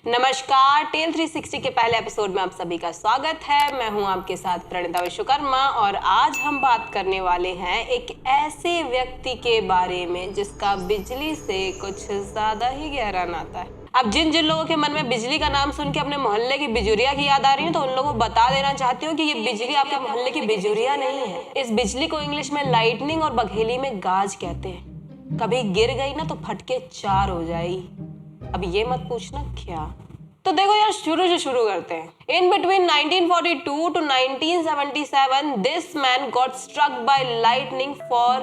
नमस्कार, टेल 360 के पहले एपिसोड में आप सभी का स्वागत है। मैं हूं आपके साथ प्रणिता विश्वकर्मा और आज हम बात करने वाले हैं एक ऐसे व्यक्ति के बारे में जिसका बिजली से कुछ ज्यादा ही गहरा नाता है। अब जिन जिन लोगों के मन में बिजली का नाम सुन के अपने मोहल्ले की बिजुरिया की याद आ रही है तो उन लोगों को बता देना चाहती हूँ कि ये बिजली आपके मोहल्ले की बिजुरिया नहीं है। इस बिजली को इंग्लिश में लाइटनिंग और बघेली में गाज कहते हैं। कभी गिर गई ना तो फटके 4 हो जाएगी। अब ये मत पूछना क्या। तो देखो यार, शुरू करते हैं। In between 1942 to 1977 this man got struck by lightning for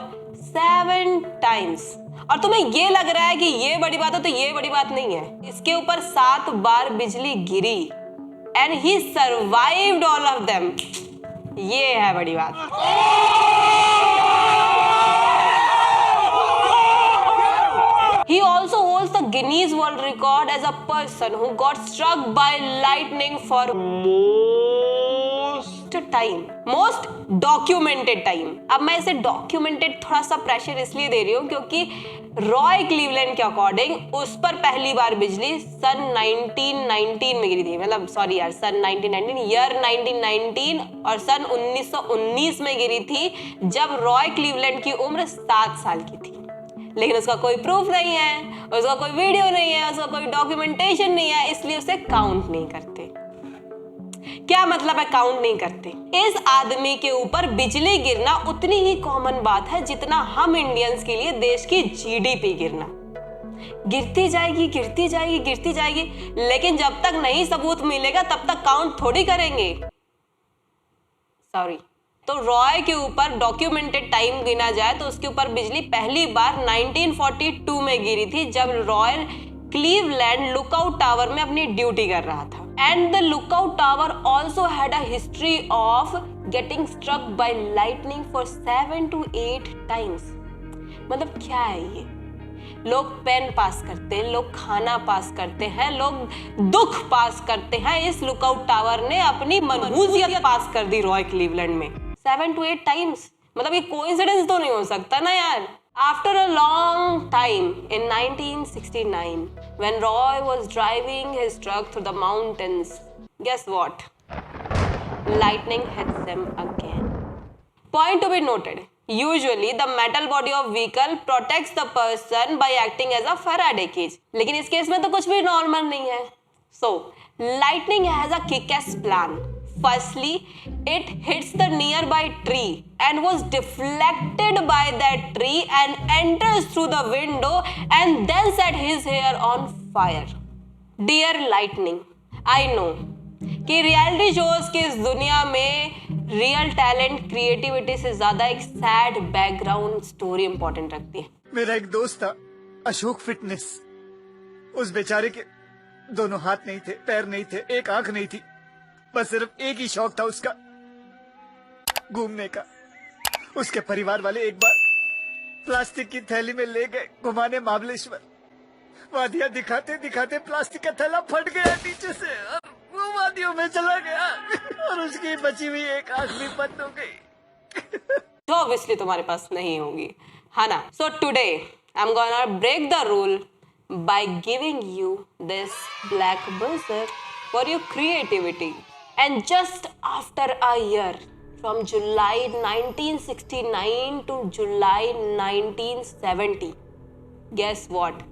7 times। और तुम्हें ये लग रहा है कि ये बड़ी बात है, तो ये बड़ी बात नहीं है। इसके ऊपर 7 बार बिजली गिरी and he survived all of them. ये है बड़ी बात। He also holds the Guinness World Record as a person who got struck by lightning for most documented time। अब मैं इसे documented थोड़ा सा प्रेशर इसलिए दे रही हूँ क्योंकि रॉय क्लीवलैंड के अकॉर्डिंग उस पर पहली बार बिजली सन 1919 में गिरी थी। मतलब सॉरी यार, सन 1919 ईयर 1919 और सन 1919 में गिरी थी जब रॉय क्लीवलैंड की उम्र 7 साल की थी। लेकिन उसका कोई प्रूफ नहीं है, उसका कोई वीडियो नहीं है, उसका कोई डॉक्यूमेंटेशन नहीं है, इसलिए उसे काउंट नहीं करते। क्या मतलब है काउंट नहीं करते? इस आदमी के ऊपर बिजली गिरना उतनी ही कॉमन बात है जितना हम इंडियंस के लिए देश की जीडीपी गिरना। गिरती जाएगी गिरती जाएगी गिरती जाएगी, लेकिन जब तक नहीं सबूत मिलेगा तब तक काउंट थोड़ी करेंगे। सॉरी। तो रॉय के ऊपर डॉक्यूमेंटेड टाइम गिना जाए तो उसके ऊपर बिजली पहली बार 1942 में गिरी थी जब रॉय क्लीवलैंड लुकआउट टावर में अपनी ड्यूटी कर रहा था। And the lookout tower also had a history of getting struck by lightning for 7 to 8 times। मतलब क्या है ये? लोग पेन पास करते हैं, लोग खाना पास करते हैं, लोग दुख पास करते हैं। इस लुकआउट टावर ने अपनी मनहूसियत पास कर दी रॉय क्लीवलैंड में 7 to 8 times। मतलब ये कोइंसिडेंस तो नहीं हो सकता ना यार। After a long time in 1969 when Roy was driving his truck through the mountains, guess what? Lightning hits him again. Point to be noted. Usually the metal body of vehicle protects the person by acting as a Faraday cage. लेकिन इस case में तो कुछ भी normal नहीं है। So, lightning has a kick-ass plan. Firstly, it hits the nearby tree and was deflected by that tree and enters through the window and then set his hair on fire. Dear lightning, I know कि reality shows की इस दुनिया में real talent creativity से ज्यादा एक sad background story important रखती है। मेरा एक दोस्त था अशोक फिटनेस। उस बेचारे के दोनों हाथ नहीं थे, पैर नहीं थे, एक आंख नहीं थी, बस सिर्फ एक ही शौक था उसका, घूमने का। उसके परिवार वाले एक बार प्लास्टिक की थैली में ले गए घुमाने महाबलेश्वर। वादियां दिखाते दिखाते प्लास्टिक का थैला फट गया नीचे से और वो वादियों में चला गया और उसकी बची हुई एक आंख भी बंद हो गई। जो ऑब्वियसली तुम्हारे पास नहीं होगी, है ना? So today I am gonna break the rule by giving you this black buzzer for your creativity. And just after a year, from July 1969 to July 1970, guess what?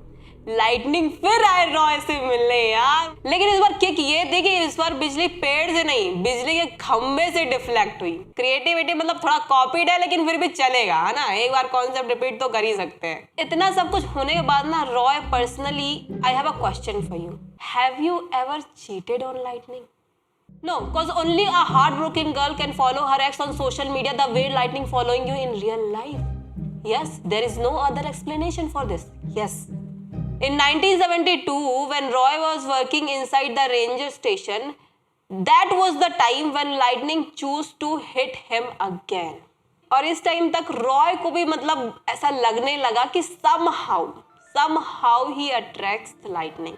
Lightning फिर आए रॉय से मिलने यार। लेकिन इस बार किक ये थी कि इस बार बिजली पेड़ से नहीं, बिजली के खंबे से डिफ्लेक्ट हुई। क्रिएटिविटी मतलब थोड़ा कॉपीड है लेकिन फिर भी चलेगा, है ना? एक बार कॉन्सेप्ट रिपीट तो कर ही सकते हैं। इतना सब कुछ होने के बाद ना, Roy personally, I have a question for you. Have you ever cheated on lightning? No, because only a heartbroken girl can follow her ex on social media the way lightning following you in real life. Yes, there is no other explanation for this. Yes. In 1972, when Roy was working inside the ranger station, that was the time when lightning chose to hit him again. और इस time तक रॉय को भी मतलब ऐसा लगने लगा कि somehow he attracts the lightning.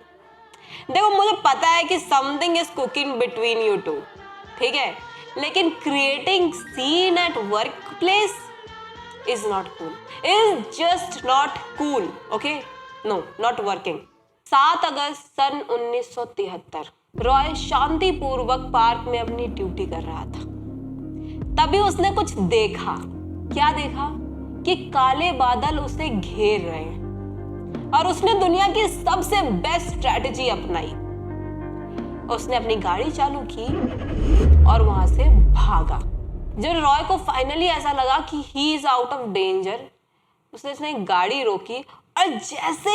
देखो, मुझे पता है कि something is cooking between you two, ठीक है, लेकिन creating scene at work place is not cool, is just not cool. Okay, no, not working. 7 अगस्त सन 1973 रॉय शांतिपूर्वक पार्क में अपनी ड्यूटी कर रहा था। तभी उसने कुछ देखा। क्या देखा? कि काले बादल उसे घेर रहे हैं और उसने दुनिया की सबसे बेस्ट स्ट्रैटेजी अपनाई। उसने अपनी गाड़ी चालू की और वहां से भागा। जब रॉय को फाइनली ऐसा लगा कि he is out of danger, उसने गाड़ी रोकी और जैसे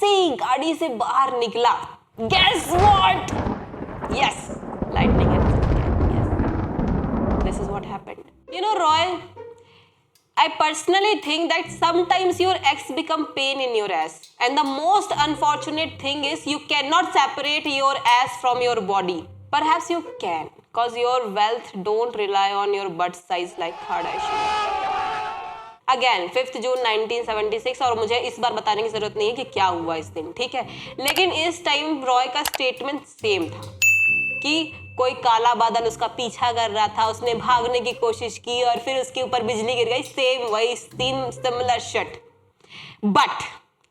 ही गाड़ी से बाहर निकला, guess what? Yes, lightning hit. Yes, this is what happened. You know, Roy, I personally think that sometimes your ex become pain in your ass, and the most unfortunate thing is you cannot separate your ass from your body. Perhaps you can, cause your wealth don't rely on your butt size like Kardashian. Again, 5 जून 1976, और मुझे इस बार बताने की जरूरत नहीं है कि क्या हुआ इस दिन, ठीक है। लेकिन इस टाइम रॉय का स्टेटमेंट सेम था कि कोई काला बादल उसका पीछा कर रहा था, उसने भागने की कोशिश की और फिर उसके ऊपर बिजली गिर गई। सेम वही similar shit. But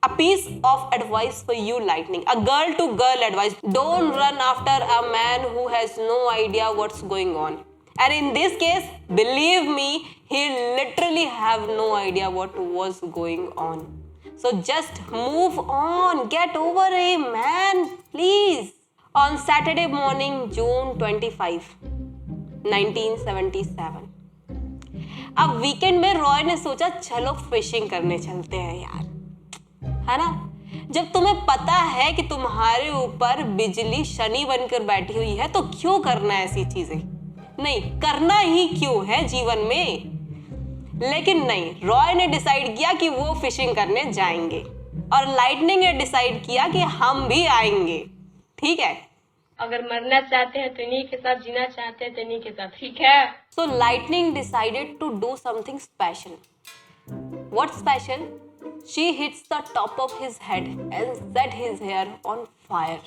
a piece of advice for you, Lightning, a girl to girl advice: don't run after a man who has no idea what's going on. And in this case, believe me, he literally have no idea what was going on. So just move on, get over him, man, please. On Saturday morning, June 25, 1977, अब weekend में रॉय ने सोचा चलो fishing करने चलते हैं यार, है ना। जब तुम्हें पता है कि तुम्हारे ऊपर बिजली शनि बनकर बैठी हुई है तो क्यों करना है ऐसी चीजें? नहीं, करना ही क्यों है जीवन में। लेकिन नहीं, रॉय ने डिसाइड किया कि वो फिशिंग करने जाएंगे और लाइटनिंग ने डिसाइड किया कि हम भी आएंगे, ठीक है। अगर मरना चाहते हैं तो इन्हीं के साथ, जीना चाहते हैं तो इन्हीं के साथ, ठीक है। So Lightning decided to do something special. What special? She hits the top of his head and set his hair on fire.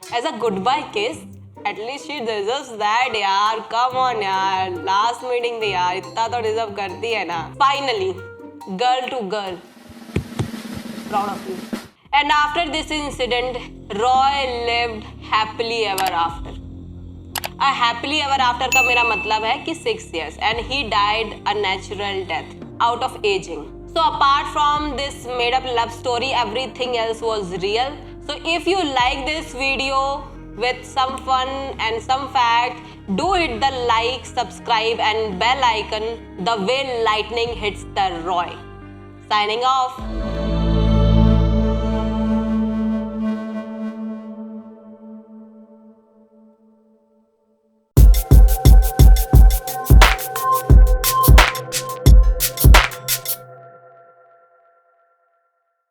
As a goodbye kiss, at least she deserves that यार, come on यार, last meeting थी यार, इतना तो deserve करती है ना। Finally, girl to girl, proud of you. And after this incident, Roy lived happily ever after. A happily ever after का मेरा मतलब है कि 6 years, and he died a natural death out of aging. So apart from this made up love story, everything else was real. So if you like this video with some fun and some fact, do hit the like, subscribe and bell icon the way lightning hits the Roy. Signing off.